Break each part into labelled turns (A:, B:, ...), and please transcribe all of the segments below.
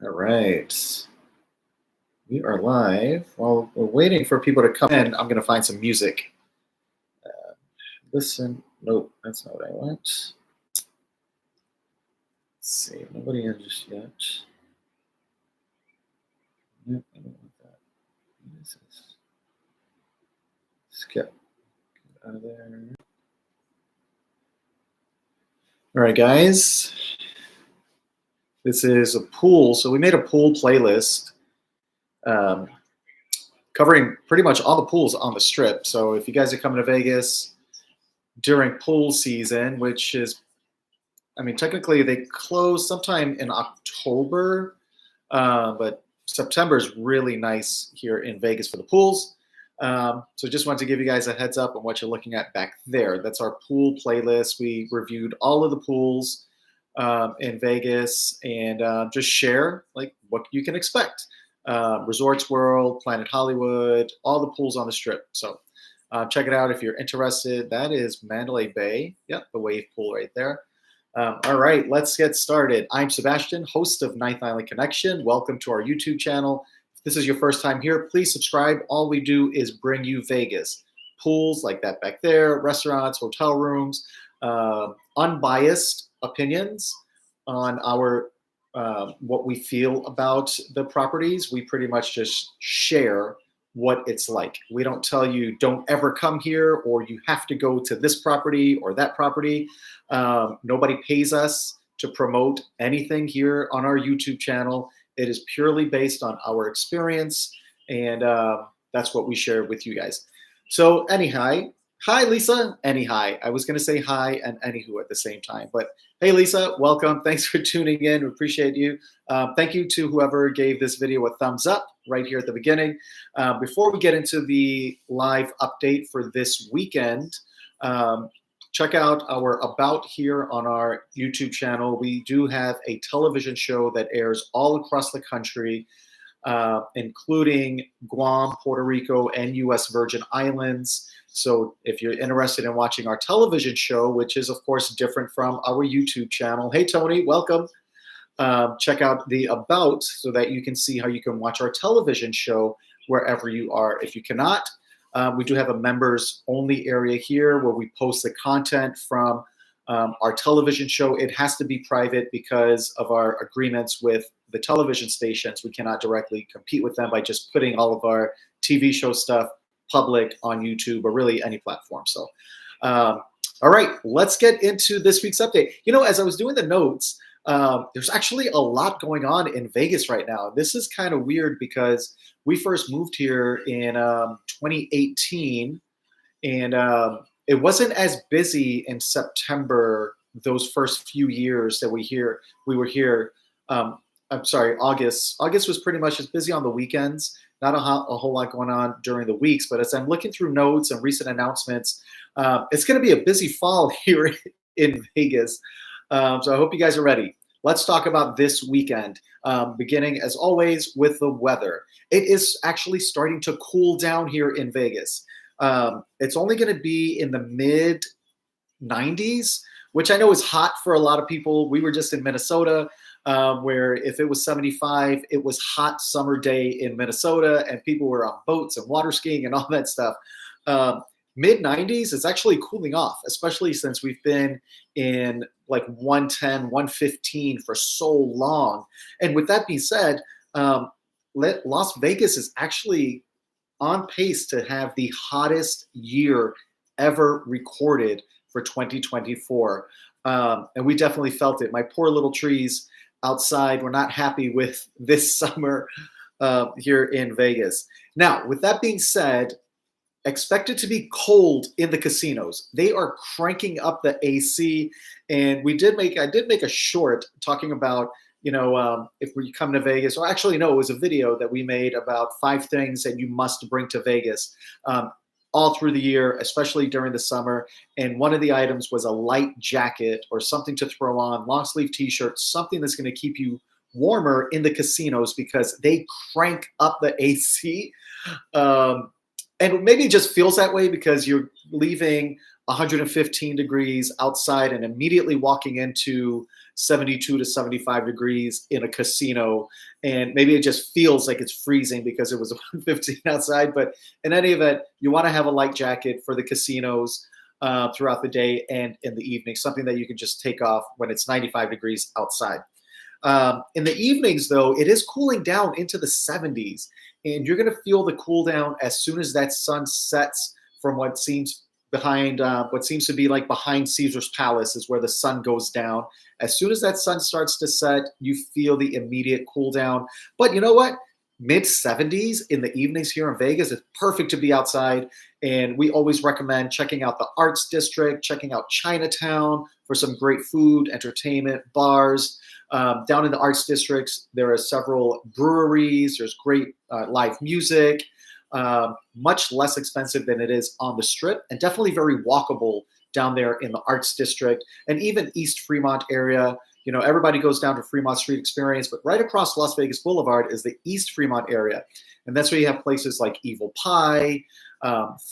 A: All right. We are live. While we're waiting for people to come in, I'm going to find some music. Listen. Nope, that's not what I want. Let's see. Nobody in just yet. Nope, I don't want that. What is this? Skip. Get out of there. All right, guys. This is a pool. So we made a pool playlist covering pretty much all the pools on the Strip. So if you guys are coming to Vegas during pool season, which is, I mean, technically they close sometime in October, but September is really nice here in Vegas for the pools. So just wanted to give you guys a heads up on what you're looking at back there. That's our pool playlist. We reviewed all of the pools in Vegas and just share like what you can expect. Resorts World, Planet Hollywood, all the pools on the Strip. So check it out if you're interested. That is Mandalay Bay. Yep, the wave pool right there. All right, let's get started. I'm Sebastian, host of Ninth Island Connection. Welcome to our YouTube channel. If this is your first time here, please subscribe. All we do is bring you Vegas. Pools like that back there, restaurants, hotel rooms, unbiased opinions on our what we feel about the properties. We pretty much just share what it's like. We don't tell you don't ever come here or you have to go to this property or that property. Nobody pays us to promote anything here on our YouTube channel. It is purely based on our experience, and that's what we share with you guys. So anyhow, hi Lisa, anyhow. I was going to say hi and anywho at the same time, but hey Lisa, welcome. Thanks for tuning in. We appreciate you. Thank you to whoever gave this video a thumbs up right here at the beginning. Before we get into the live update for this weekend, check out our About here on our YouTube channel. We do have a television show that airs all across the country, including Guam, Puerto Rico, and U.S. Virgin Islands. So if you're interested in watching our television show, which is, of course, different from our YouTube channel. Hey, Tony, welcome. Check out the About so that you can see how you can watch our television show wherever you are. If you cannot, we do have a members-only area here where we post the content from our television show. It has to be private because of our agreements with the television stations. We cannot directly compete with them by just putting all of our TV show stuff public on YouTube or really any platform. So, all right, let's get into this week's update. You know, as I was doing the notes, there's actually a lot going on in Vegas right now. This is kind of weird because we first moved here in 2018, and it wasn't as busy in September those first few years that we were here. I'm sorry, August. August was pretty much just busy on the weekends. Not a whole lot going on during the weeks, but as I'm looking through notes and recent announcements, it's going to be a busy fall here in Vegas. So I hope you guys are ready. Let's talk about this weekend, beginning as always with the weather. It is actually starting to cool down here in Vegas. It's only going to be in the mid 90s, which I know is hot for a lot of people. We were just in Minnesota, where if it was 75, it was hot summer day in Minnesota, and people were on boats and water skiing and all that stuff. Mid 90s is actually cooling off, especially since we've been in like 110, 115 for so long. And with that being said, Las Vegas is actually on pace to have the hottest year ever recorded for 2024. And we definitely felt it. My poor little trees outside were not happy with this summer here in Vegas. Now, with that being said, expect it to be cold in the casinos. They are cranking up the AC, and I did make a short talking about, you know, if we come to Vegas, or actually no, it was a video that we made about 5 things that you must bring to Vegas all through the year, especially during the summer. And one of the items was a light jacket or something to throw on, long sleeve t-shirt, something that's going to keep you warmer in the casinos because they crank up the AC. And maybe it just feels that way because you're leaving 115 degrees outside and immediately walking into 72 to 75 degrees in a casino. And maybe it just feels like it's freezing because it was 115 outside. But in any event, you want to have a light jacket for the casinos throughout the day and in the evening, something that you can just take off when it's 95 degrees outside. In the evenings, though, it is cooling down into the 70s, and you're going to feel the cool down as soon as that sun sets from what seems to be like behind Caesar's Palace is where the sun goes down. As soon as that sun starts to set, you feel the immediate cool down. But you know what? Mid 70s in the evenings here in Vegas is perfect to be outside. And we always recommend checking out the Arts District, checking out Chinatown for some great food, entertainment, bars. Down in the Arts Districts, there are several breweries. There's great live music. Much less expensive than it is on the Strip, and definitely very walkable down there in the Arts District and even East Fremont area. You know, everybody goes down to Fremont Street Experience, but right across Las Vegas Boulevard is the East Fremont area. And that's where you have places like Evil Pie,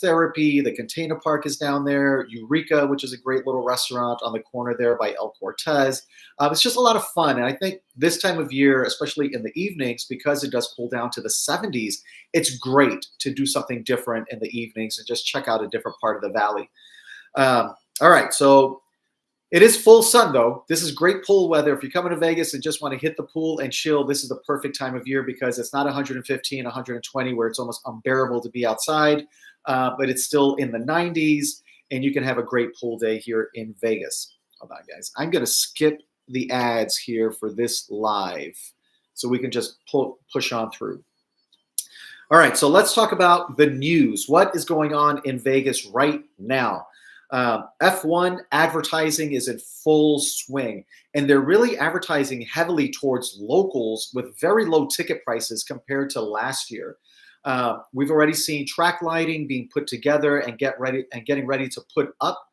A: Therapy, the Container Park is down there, Eureka, which is a great little restaurant on the corner there by El Cortez. It's just a lot of fun. And I think this time of year, especially in the evenings, because it does cool down to the 70s, it's great to do something different in the evenings and just check out a different part of the valley. All right, so it is full sun, though. This is great pool weather. If you're coming to Vegas and just want to hit the pool and chill, this is the perfect time of year because it's not 115, 120, where it's almost unbearable to be outside, but it's still in the 90s, and you can have a great pool day here in Vegas. Hold on, guys. I'm going to skip the ads here for this live so we can just push on through. All right, so let's talk about the news. What is going on in Vegas right now? F1 advertising is in full swing, and they're really advertising heavily towards locals with very low ticket prices compared to last year. We've already seen track lighting being put together and getting ready to put up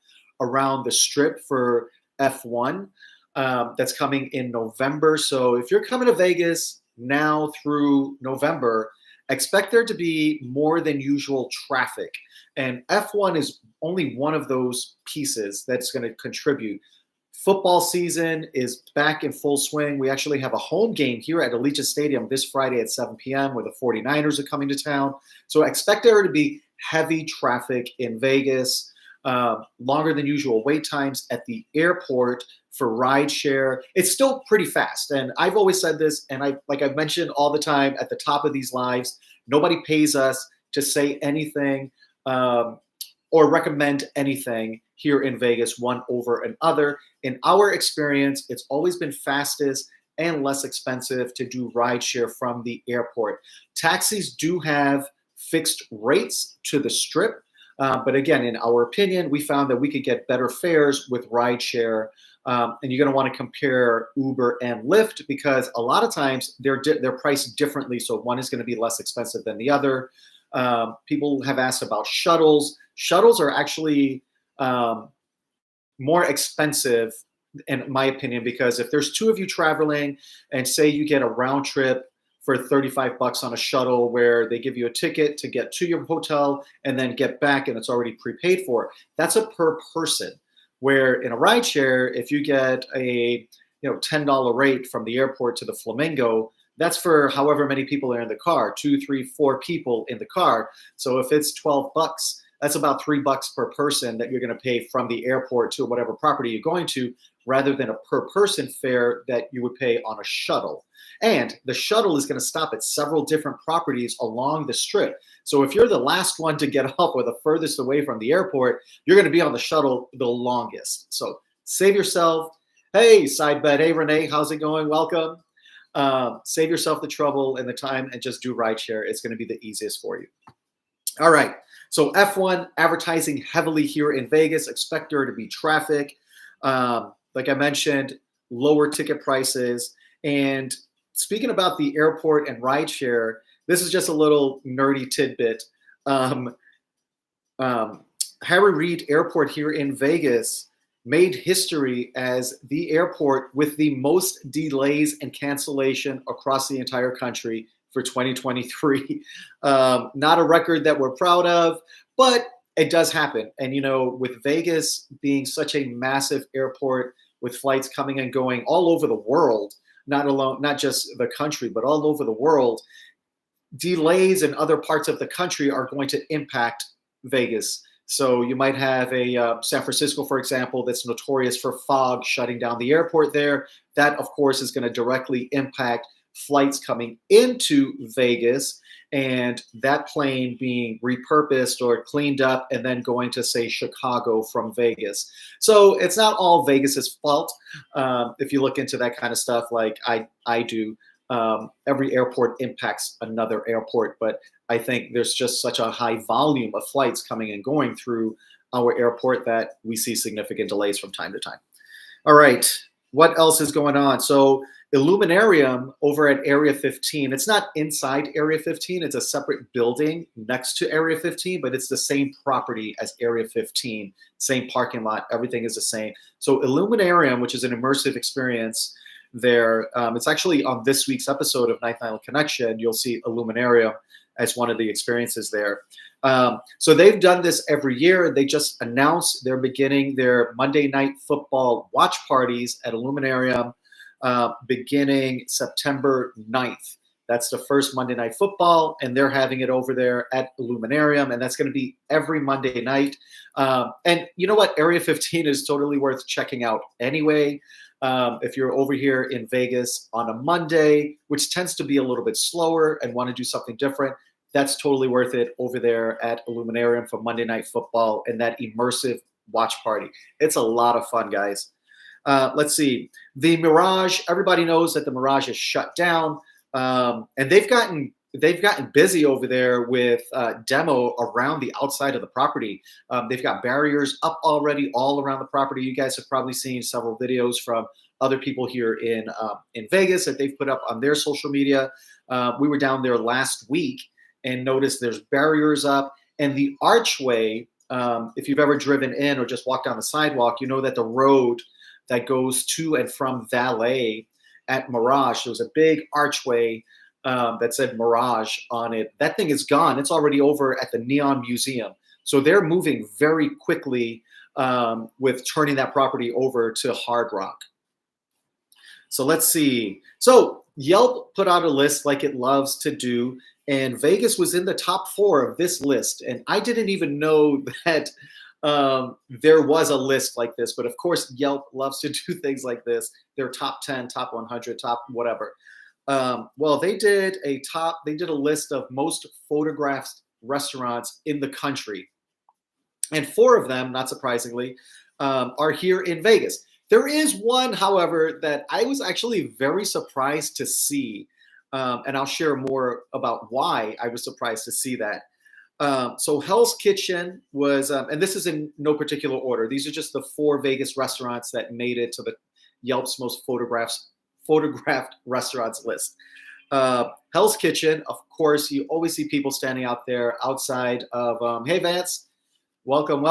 A: around the Strip for F1. That's coming in November. So if you're coming to Vegas now through November, expect there to be more than usual traffic. And F1 is only one of those pieces that's going to contribute. Football season is back in full swing. We actually have a home game here at Allegiant Stadium this Friday at 7 p.m. where the 49ers are coming to town. So expect there to be heavy traffic in Vegas, longer than usual wait times at the airport for rideshare. It's still pretty fast. And I've always said this, and I've mentioned all the time at the top of these lives, nobody pays us to say anything or recommend anything here in Vegas, one over another. In our experience, it's always been fastest and less expensive to do rideshare from the airport. Taxis do have fixed rates to the Strip. But again, in our opinion, we found that we could get better fares with rideshare. And you're going to want to compare Uber and Lyft because a lot of times they're priced differently. So one is going to be less expensive than the other. People have asked about shuttles. Shuttles are actually more expensive, in my opinion, because if there's two of you traveling and say you get a round trip for $35 on a shuttle where they give you a ticket to get to your hotel and then get back and it's already prepaid for, that's a per person. Where in a rideshare, if you get a $10 rate from the airport to the Flamingo, that's for however many people are in the car, 2, 3, 4 people in the car. So if it's $12, that's about $3 per person that you're going to pay from the airport to whatever property you're going to, rather than a per person fare that you would pay on a shuttle. And the shuttle is going to stop at several different properties along the Strip. So if you're the last one to get off or the furthest away from the airport, you're going to be on the shuttle the longest. So save yourself. Hey, side bet. Hey, Renee, how's it going? Welcome. Save yourself the trouble and the time and just do rideshare. It's going to be the easiest for you. All right. So F1 advertising heavily here in Vegas. Expect there to be traffic. Like I mentioned, lower ticket prices. And speaking about the airport and rideshare, this is just a little nerdy tidbit. Harry Reid Airport here in Vegas made history as the airport with the most delays and cancellation across the entire country for 2023. Not a record that we're proud of, but It does happen. And, with Vegas being such a massive airport with flights coming and going all over the world, not just the country, but all over the world, delays in other parts of the country are going to impact Vegas. So you might have a San Francisco, for example, that's notorious for fog shutting down the airport there. That, of course, is going to directly impact flights coming into Vegas, and that plane being repurposed or cleaned up and then going to, say, Chicago from Vegas. So it's not all Vegas's fault. If you look into that kind of stuff like I do, every airport impacts another airport, but I think there's just such a high volume of flights coming and going through our airport that we see significant delays from time to time. All right, what else is going on? So Illuminarium over at Area 15, it's not inside Area 15, it's a separate building next to Area 15, but it's the same property as Area 15, same parking lot, everything is the same. So Illuminarium, which is an immersive experience there, it's actually on this week's episode of Ninth Island Connection, you'll see Illuminarium as one of the experiences there. So they've done this every year. They just announced they're beginning their Monday Night Football watch parties at Illuminarium beginning September 9th. That's the first Monday Night Football, and they're having it over there at Illuminarium, and that's going to be every Monday night. And you know what? Area 15 is totally worth checking out anyway. If you're over here in Vegas on a Monday, which tends to be a little bit slower and want to do something different, that's totally worth it over there at Illuminarium for Monday Night Football and that immersive watch party. It's a lot of fun, guys. Let's see. The Mirage, everybody knows that the Mirage is shut down, and they've gotten busy over there with demo around the outside of the property. They've got barriers up already all around the property. You guys have probably seen several videos from other people here in Vegas that they've put up on their social media. We were down there last week and noticed there's barriers up, and the archway, if you've ever driven in or just walked down the sidewalk, you know that the road that goes to and from Valet at Mirage, there was a big archway that said Mirage on it. That thing is gone. It's already over at the Neon Museum. So they're moving very quickly with turning that property over to Hard Rock. So let's see. So Yelp put out a list like it loves to do, and Vegas was in the top 4 of this list. And I didn't even know that there was a list like this, but of course Yelp loves to do things like this. Their top 10, top 100, top whatever. Well, they did a list of most photographed restaurants in the country, and 4 of them, not surprisingly, are here in Vegas. There is one, however, that I was actually very surprised to see, and I'll share more about why I was surprised to see that. So Hell's Kitchen was, and this is in no particular order. These are just the 4 Vegas restaurants that made it to the Yelp's most photographed restaurants list. Hell's Kitchen, of course, you always see people standing out there outside of, hey Vance, welcome.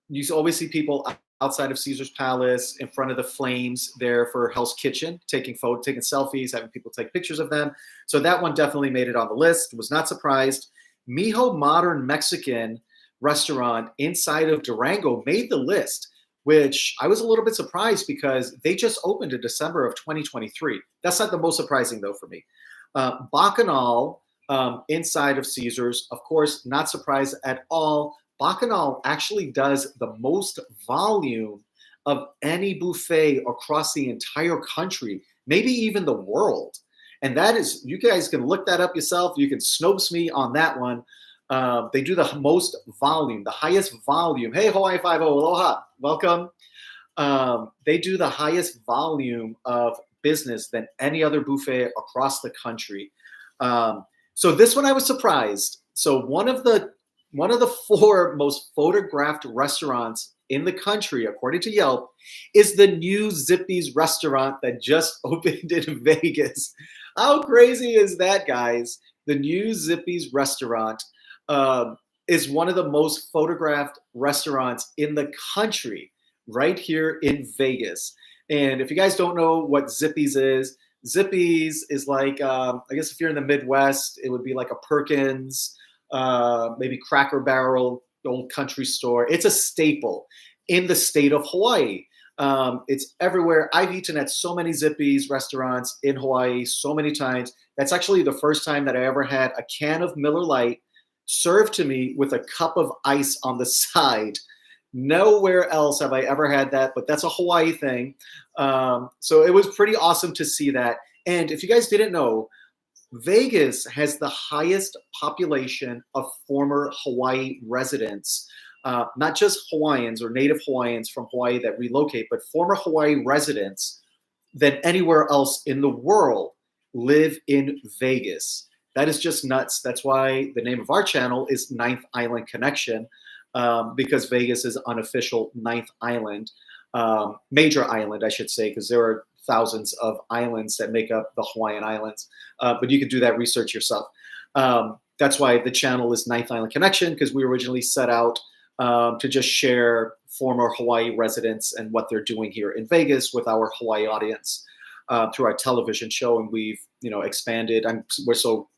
A: You always see people outside of Caesar's Palace in front of the flames there for Hell's Kitchen, taking selfies, having people take pictures of them. So that one definitely made it on the list. Was not surprised. Mijo Modern Mexican restaurant inside of Durango made the list, which I was a little bit surprised because they just opened in December of 2023. That's not the most surprising, though, for me. Bacchanal inside of Caesars, of course, not surprised at all. Bacchanal actually does the most volume of any buffet across the entire country, maybe even the world. And that is, you guys can look that up yourself. You can Snopes me on that one. They do the most volume, the highest volume. Hey, Hawaii 5-0, aloha, welcome. They do the highest volume of business than any other buffet across the country. So this one I was surprised. So one of the 4 most photographed restaurants in the country, according to Yelp, is the new Zippy's restaurant that just opened in Vegas. How crazy is that, guys? The new Zippy's restaurant is one of the most photographed restaurants in the country, right here in Vegas. And if you guys don't know what Zippy's is like, I guess if you're in the Midwest, it would be like a Perkins. maybe Cracker Barrel, old country store. It's a staple in the state of Hawaii. It's everywhere. I've eaten at so many Zippy's restaurants in Hawaii so many times. That's actually the first time that I ever had a can of Miller Lite served to me with a cup of ice on the side. Nowhere else have I ever had that, but that's a Hawaii thing. So it was pretty awesome to see that. And if you guys didn't know, Vegas has the highest population of former Hawaii residents, not just Hawaiians or native Hawaiians from Hawaii that relocate, but former Hawaii residents than anywhere else in the world live in Vegas. That is just nuts. That's why the name of our channel is Ninth Island Connection, because Vegas is unofficial ninth island, major island, I should say, because there are thousands of islands that make up the Hawaiian Islands. But you could do that research yourself. That's why the channel is Ninth Island Connection, because we originally set out to just share former Hawaii residents and what they're doing here in Vegas with our Hawaii audience through our television show. And we've, expanded. We're so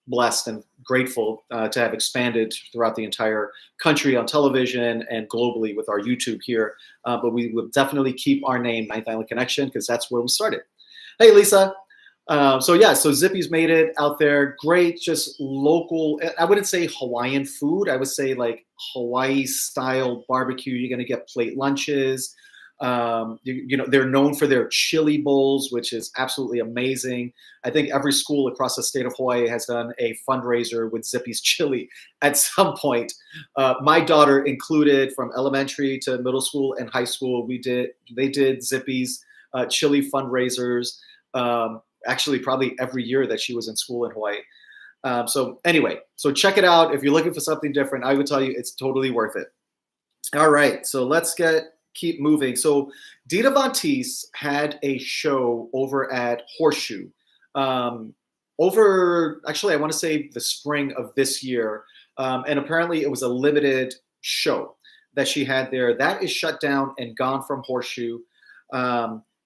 A: blessed and grateful to have expanded throughout the entire country on television and globally with our YouTube here. But we will definitely keep our name, Ninth Island Connection, because that's where we started. Hey, Lisa. So Zippy's made it out there. Great, just local. I wouldn't say Hawaiian food. I would say like Hawaii style barbecue. You're going to get plate lunches. They're known for their chili bowls, which is absolutely amazing. I think every school across the state of Hawaii has done a fundraiser with Zippy's chili at some point. My daughter included, from elementary to middle school and high school. They did Zippy's chili fundraisers. Actually, probably every year that she was in school in Hawaii. So check it out. If you're looking for something different, I would tell you it's totally worth it. All right, so let's keep moving. So Dita Von Teese had a show over at Horseshoe actually, I want to say the spring of this year. And apparently it was a limited show that she had there. That is shut down and gone from Horseshoe.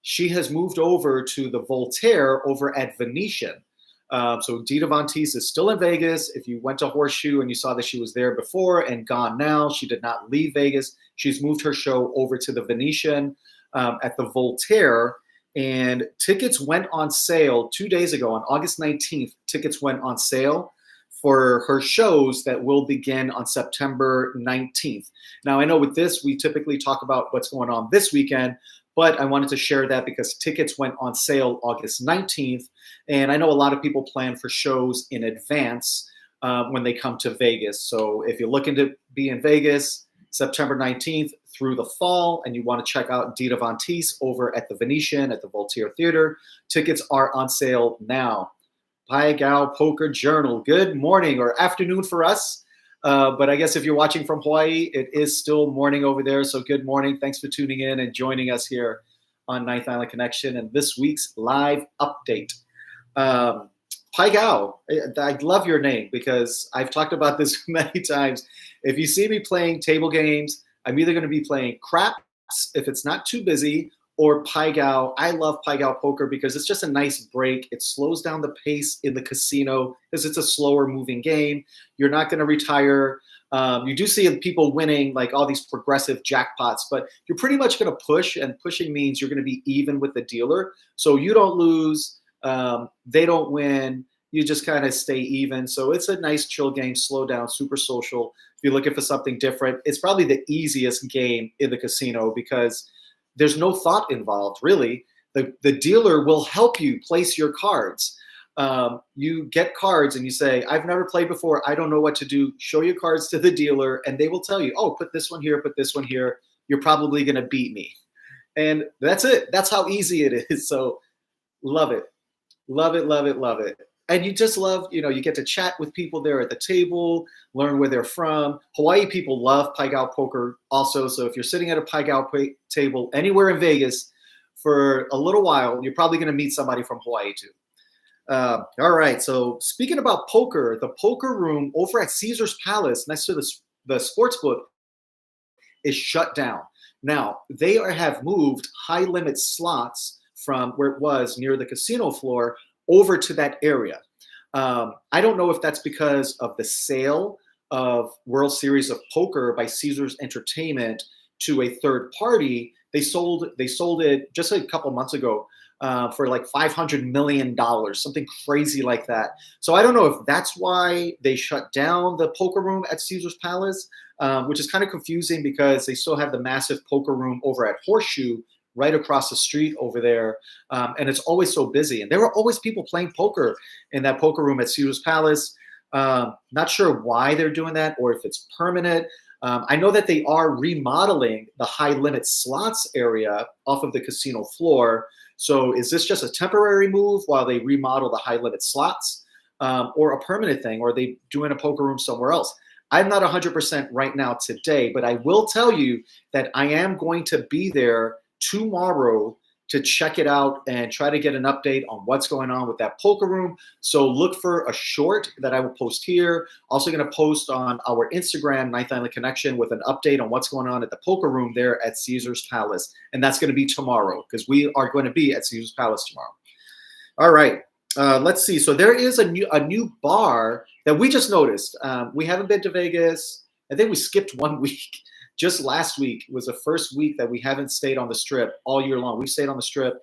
A: She has moved over to the Voltaire over at Venetian. So Dita Von Teese is still in Vegas. If you went to Horseshoe and you saw that she was there before and gone now, she did not leave Vegas. She's moved her show over to the Venetian at the Voltaire. And tickets went on sale 2 days ago on August 19th. Tickets went on sale for her shows that will begin on September 19th. Now, I know with this, we typically talk about what's going on this weekend, but I wanted to share that because tickets went on sale August 19th. And I know a lot of people plan for shows in advance when they come to Vegas. So if you're looking to be in Vegas September 19th through the fall, and you want to check out Dita Von Teese over at the Venetian at the Voltaire Theater, tickets are on sale now. Pai Gow Poker Journal. Good morning or afternoon for us. But I guess if you're watching from Hawaii, it is still morning over there. So good morning. Thanks for tuning in and joining us here on Ninth Island Connection and this week's live update. Pai Gow, I love your name because I've talked about this many times. If you see me playing table games, I'm either going to be playing craps if it's not too busy, or Pai Gow. I love Pai Gow Poker because it's just a nice break. It slows down the pace in the casino because it's a slower moving game. You're not going to retire. You do see people winning like all these progressive jackpots, but you're pretty much going to push, and pushing means you're going to be even with the dealer. So you don't lose. They don't win. You just kind of stay even. So it's a nice chill game, slow down, super social. If you're looking for something different, it's probably the easiest game in the casino because there's no thought involved, really. The dealer will help you place your cards. You get cards and you say, I've never played before. I don't know what to do. Show your cards to the dealer and they will tell you, oh, put this one here, put this one here. You're probably going to beat me. And that's it. That's how easy it is. So love it. Love it, love it, love it. And you just love, you get to chat with people there at the table, learn where they're from. Hawaii people love Pai Gow Poker also. So if you're sitting at a Pai Gow table anywhere in Vegas for a little while, you're probably going to meet somebody from Hawaii too. All right. So speaking about poker, the poker room over at Caesar's Palace next to the sports book is shut down. Now, they have moved high limit slots from where it was near the casino floor over to that area. I don't know if that's because of the sale of World Series of Poker by Caesars Entertainment to a third party. They sold it just a couple months ago for like $500 million, something crazy like that. So I don't know if that's why they shut down the poker room at Caesar's Palace, which is kind of confusing because they still have the massive poker room over at Horseshoe right across the street over there. And it's always so busy. And there are always people playing poker in that poker room at Caesar's Palace. Not sure why they're doing that or if it's permanent. I know that they are remodeling the high limit slots area off of the casino floor. So is this just a temporary move while they remodel the high limit slots, or a permanent thing? Or are they doing a poker room somewhere else? I'm not 100% right now today, but I will tell you that I am going to be there tomorrow to check it out and try to get an update on what's going on with that poker room. So look for a short that I will post here. Also going to post on our Instagram, Ninth Island Connection, with an update on what's going on at the poker room there at Caesar's Palace. And that's going to be tomorrow because we are going to be at Caesar's Palace tomorrow. All right. Let's see. So there is a new bar that we just noticed. We haven't been to Vegas. I think we skipped 1 week. Just last week was the first week that we haven't stayed on the Strip all year long. We've stayed on the Strip,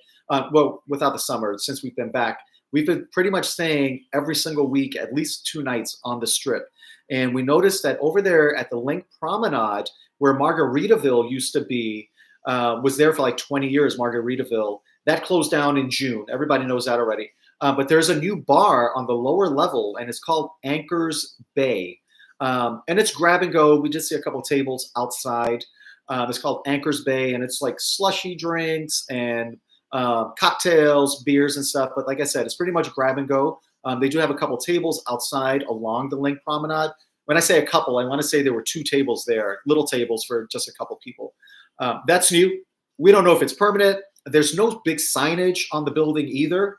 A: well, without the summer, since we've been back. We've been pretty much staying every single week, at least 2 nights on the Strip. And we noticed that over there at the Link Promenade, where Margaritaville used to be, was there for like 20 years, Margaritaville. That closed down in June. Everybody knows that already. But there's a new bar on the lower level, and it's called Anchors Bay. And it's grab and go. We just see a couple tables outside. It's called Anchors Bay, and it's like slushy drinks and cocktails, beers, and stuff. But like I said, it's pretty much grab and go. They do have a couple tables outside along the Link Promenade. When I say a couple, I want to say there were 2 tables there, little tables for just a couple people. That's new. We don't know if it's permanent. There's no big signage on the building either.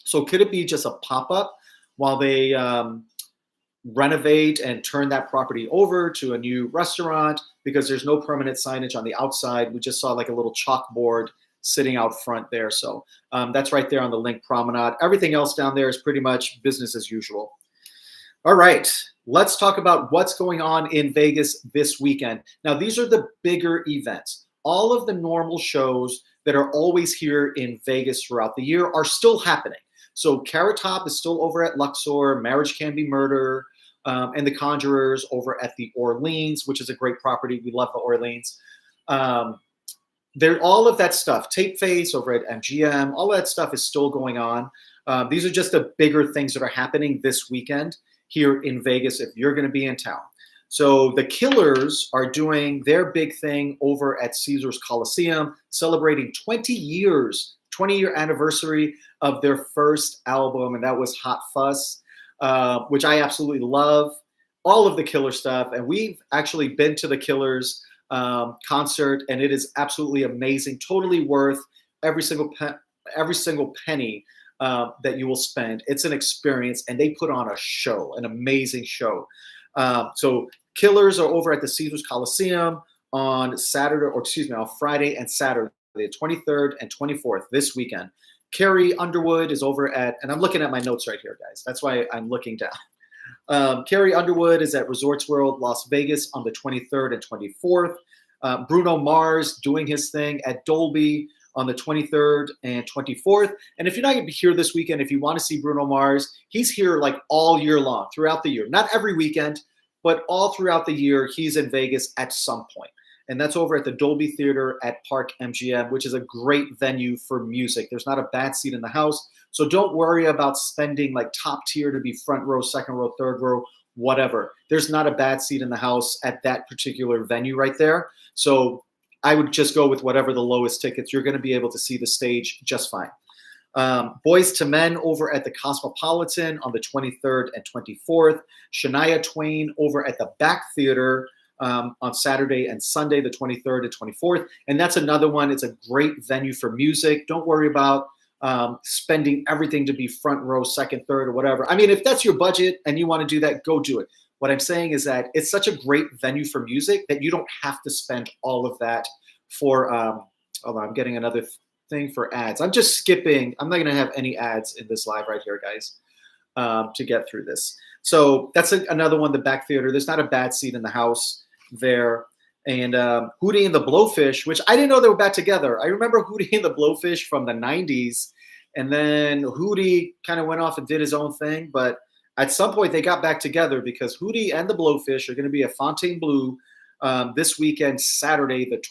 A: So could it be just a pop-up while they renovate and turn that property over to a new restaurant, because there's no permanent signage on the outside. We just saw like a little chalkboard sitting out front there. So that's right there on the Link Promenade. Everything else down there is pretty much business as usual. All right, let's talk about what's going on in Vegas this weekend. Now, these are the bigger events. All of the normal shows that are always here in Vegas throughout the year are still happening. So Carrot Top is still over at Luxor, Marriage Can Be Murder, and The Conjurers over at the Orleans, which is a great property. We love the Orleans. All of that stuff, Tape Face over at MGM, all that stuff is still going on. These are just the bigger things that are happening this weekend here in Vegas if you're going to be in town. So the Killers are doing their big thing over at Caesars Coliseum, celebrating 20-year anniversary of their first album, and that was Hot Fuss, which I absolutely love. All of the Killer stuff, and we've actually been to the Killers concert, and it is absolutely amazing. Totally worth every single penny that you will spend. It's an experience, and they put on a show, an amazing show. So Killers are over at the Caesars Coliseum on Friday and Saturday, the 23rd and 24th this weekend. Carrie Underwood is over at, and I'm looking at my notes right here, guys. That's why I'm looking down. Carrie Underwood is at Resorts World Las Vegas on the 23rd and 24th. Bruno Mars doing his thing at Dolby on the 23rd and 24th. And if you're not going to be here this weekend, if you want to see Bruno Mars, he's here like all year long, throughout the year. Not every weekend, but all throughout the year, he's in Vegas at some point. And that's over at the Dolby Theater at Park MGM, which is a great venue for music. There's not a bad seat in the house. So don't worry about spending like top tier to be front row, second row, third row, whatever. There's not a bad seat in the house at that particular venue right there. So I would just go with whatever the lowest tickets. You're going to be able to see the stage just fine. Boys to Men over at the Cosmopolitan on the 23rd and 24th. Shania Twain over at the Back Theater on Saturday and Sunday, the 23rd and 24th. And that's another one. It's a great venue for music. Don't worry about spending everything to be front row, second, third, or whatever. I mean, if that's your budget and you want to do that, go do it. What I'm saying is that it's such a great venue for music that you don't have to spend all of that for, hold on, I'm getting another thing for ads. I'm just skipping. I'm not going to have any ads in this live right here, guys. to get through this. So that's another one, the back theater. There's not a bad seat in the house there. And Hootie and the Blowfish, which I didn't know they were back together. I remember Hootie and the Blowfish from the 90s. And then Hootie kind of went off and did his own thing. But at some point, they got back together because Hootie and the Blowfish are going to be at Fontainebleau this weekend, Saturday, the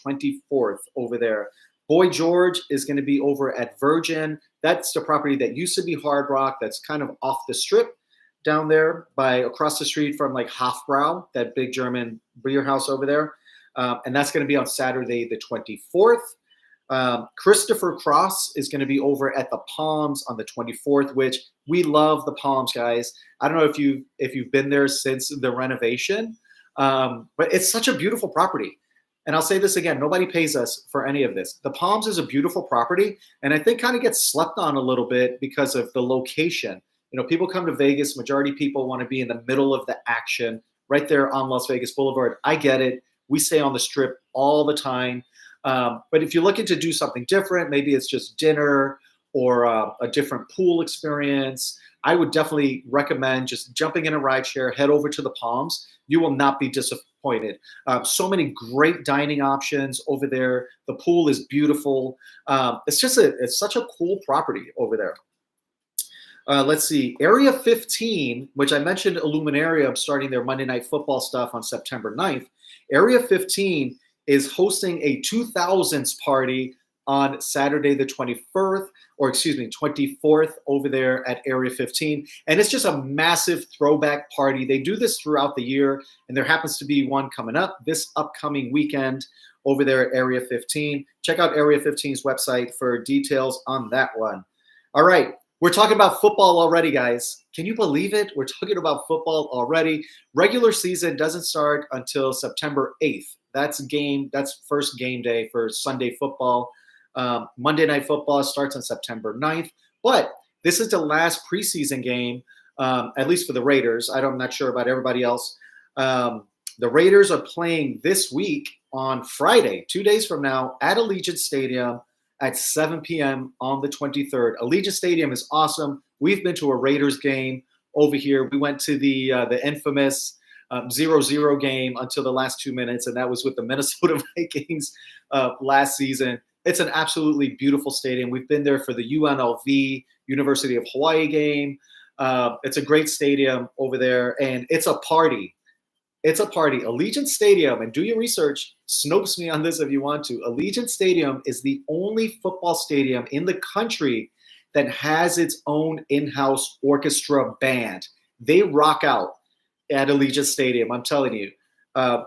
A: 24th, over there. Boy George is going to be over at Virgin. That's the property that used to be Hard Rock. That's kind of off the strip down there by across the street from like Hofbrau, that big German beer house over there. And that's going to be on Saturday, the 24th. Christopher Cross is going to be over at the Palms on the 24th, which we love the Palms, guys. I don't know if you've been there since the renovation, but it's such a beautiful property. And I'll say this again, nobody pays us for any of this. The Palms is a beautiful property, and I think kind of gets slept on a little bit because of the location. You know, people come to Vegas, majority of people want to be in the middle of the action, right there on Las Vegas Boulevard. I get it. We stay on the strip all the time. But if you're looking to do something different, maybe it's just dinner or a different pool experience, I would definitely recommend just jumping in a rideshare, head over to the Palms. You will not be disappointed. So many great dining options over there. The pool is beautiful. It's such a cool property over there. Let's see, Area 15, which I mentioned Illuminarium starting their Monday Night Football stuff on September 9th. Area 15 is hosting a 2000s party on Saturday the 24th over there at Area 15. And it's just a massive throwback party. They do this throughout the year, and there happens to be one coming up this upcoming weekend over there at Area 15. Check out Area 15's website for details on that one. All right. We're talking about football already, guys. Can you believe it? We're talking about football already. Regular season doesn't start until September 8th. That's first game day for Sunday football. Monday Night Football starts on September 9th. But this is the last preseason game, at least for the Raiders. I'm not sure about everybody else. The Raiders are playing this week on Friday, 2 days from now, at Allegiant Stadium at 7 p.m. on the 23rd. Allegiant Stadium is awesome. We've been to a Raiders game over here. We went to the infamous 0-0 game until the last 2 minutes, and that was with the Minnesota Vikings last season. It's an absolutely beautiful stadium. We've been there for the UNLV, University of Hawaii game. It's a great stadium over there, and it's a party. It's a party. Allegiant Stadium, and do your research, Snopes me on this if you want to. Allegiant Stadium is the only football stadium in the country that has its own in-house orchestra band. They rock out at Allegiant Stadium, I'm telling you.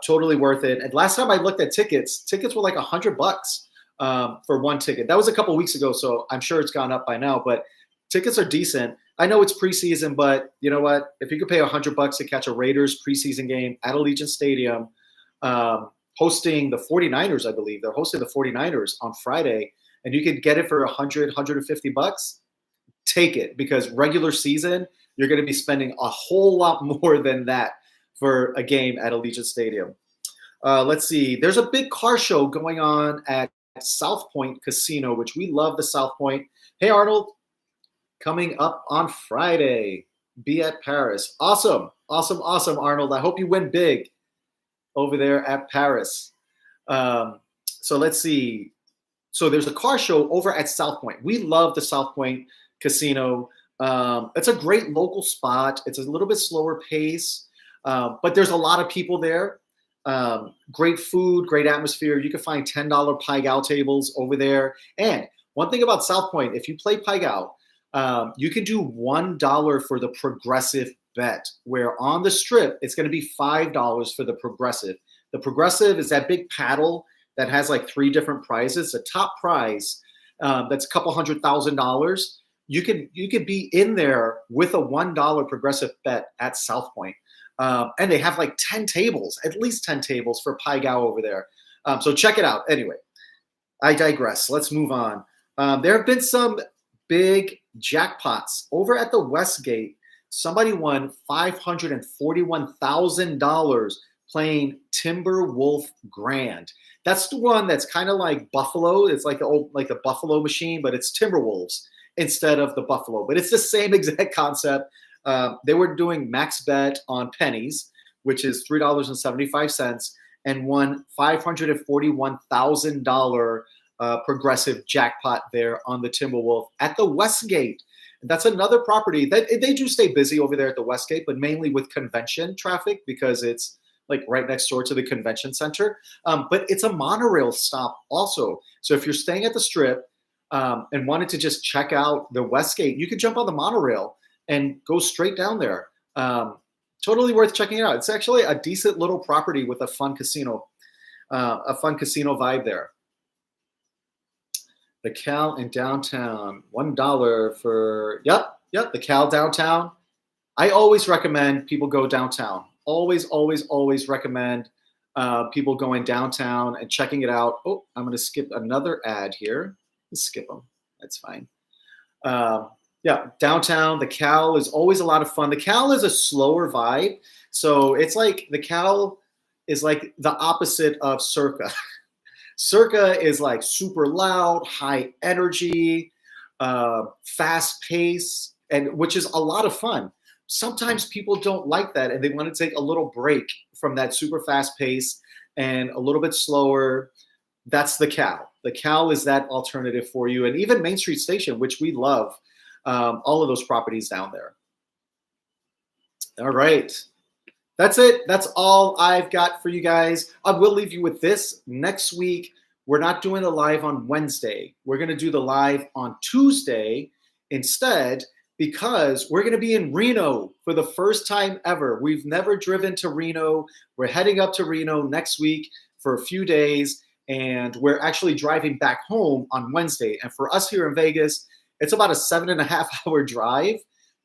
A: Totally worth it. And last time I looked at tickets were like $100 for one ticket. That was a couple weeks ago, so I'm sure it's gone up by now, but tickets are decent. I know it's preseason, but you know what? If you could pay $100 to catch a Raiders preseason game at Allegiant Stadium, hosting the 49ers, I believe. They're hosting the 49ers on Friday, and you could get it for $100, $150, take it, because regular season, you're going to be spending a whole lot more than that for a game at Allegiant Stadium. Let's see. There's a big car show going on at South Point Casino, which we love the South Point. Hey, Arnold. Coming up on Friday, be at Paris. Awesome, Arnold. I hope you win big over there at Paris. So let's see. So there's a car show over at South Point. We love the South Point Casino. It's a great local spot. It's a little bit slower pace, but there's a lot of people there. Great food, great atmosphere. You can find $10 Pai Gow tables over there. And one thing about South Point, if you play Pai Gow, you can do $1 for the progressive bet, where on the strip, it's going to be $5 for the progressive. The progressive is that big paddle that has like 3 different prizes. The top prize, that's a couple $100,000. You could be in there with a $1 progressive bet at South Point. And they have like 10 tables, at least 10 tables for Pai Gow over there. So check it out. Anyway, I digress. Let's move on. There have been some big jackpots over at the Westgate. Somebody won $541,000 playing Timberwolf Grand. That's the one that's kind of like Buffalo. It's like the Buffalo machine, but it's Timberwolves instead of the Buffalo. But it's the same exact concept. They were doing max bet on pennies, which is $3.75, and won $541,000 progressive jackpot there on the Timberwolf at the Westgate. And that's another property that they do stay busy over there at the Westgate, but mainly with convention traffic because it's like right next door to the convention center. But it's a monorail stop also. So if you're staying at the Strip and wanted to just check out the Westgate, you could jump on the monorail and go straight down there. Totally worth checking it out. It's actually a decent little property with a fun casino vibe there. The Cal in downtown, $1 for, yep, the Cal downtown. I always recommend people go downtown. Always recommend people going downtown and checking it out. Oh, I'm going to skip another ad here. Let's skip them. That's fine. Yeah, downtown, the Cal is always a lot of fun. The Cal is a slower vibe. So it's like the Cal is like the opposite of Circa. Circa is like super loud, high energy, fast pace, and which is a lot of fun. Sometimes people don't like that and they want to take a little break from that super fast pace and a little bit slower. That's the Cal. The Cal is that alternative for you. And even Main Street Station, which we love, all of those properties down there. All right. That's it. That's all I've got for you guys. I will leave you with this. Next week, we're not doing the live on Wednesday. We're going to do the live on Tuesday instead because we're going to be in Reno for the first time ever. We've never driven to Reno. We're heading up to Reno next week for a few days, and we're actually driving back home on Wednesday. And for us here in Vegas, it's about a 7.5-hour drive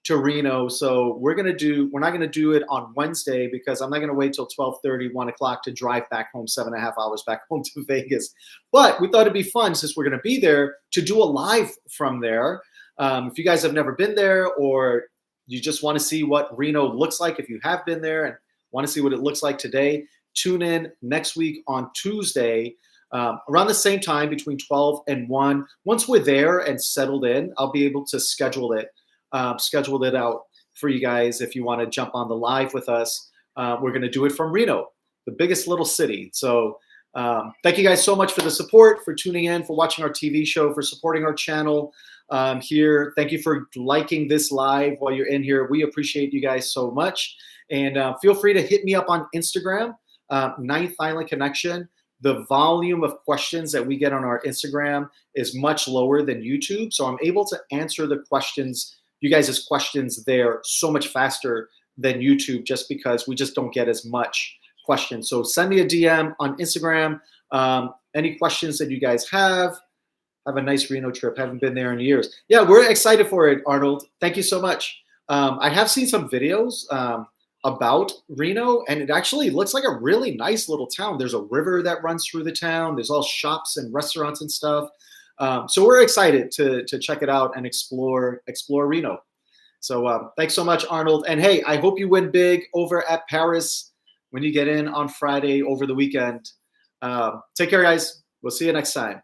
A: to Reno. So we're not going to do it on Wednesday because I'm not going to wait till 12:30, 1 o'clock to drive back home, 7.5 hours back home to Vegas. But we thought it'd be fun since we're going to be there to do a live from there. If you guys have never been there or you just want to see what Reno looks like, if you have been there and want to see what it looks like today, tune in next week on Tuesday. Around the same time, between 12 and 1. Once we're there and settled in, I'll be able to schedule it out for you guys if you want to jump on the live with us. We're going to do it from Reno, the biggest little city. So thank you guys so much for the support, for tuning in, for watching our TV show, for supporting our channel here. Thank you for liking this live while you're in here. We appreciate you guys so much. And feel free to hit me up on Instagram, Ninth Island Connection. The volume of questions that we get on our Instagram is much lower than YouTube. So I'm able to answer the questions, you guys' questions there so much faster than YouTube just because we just don't get as much questions. So send me a DM on Instagram. Any questions that you guys have. Have a nice Reno trip. Haven't been there in years. Yeah, we're excited for it, Arnold. Thank you so much. I have seen some videos about Reno, and it actually looks like a really nice little town. There's a river that runs through the town. There's all shops and restaurants and stuff. So we're excited to check it out and explore Reno. So thanks so much, Arnold. And hey, I hope you win big over at Paris when you get in on Friday over the weekend. Take care, guys. We'll see you next time.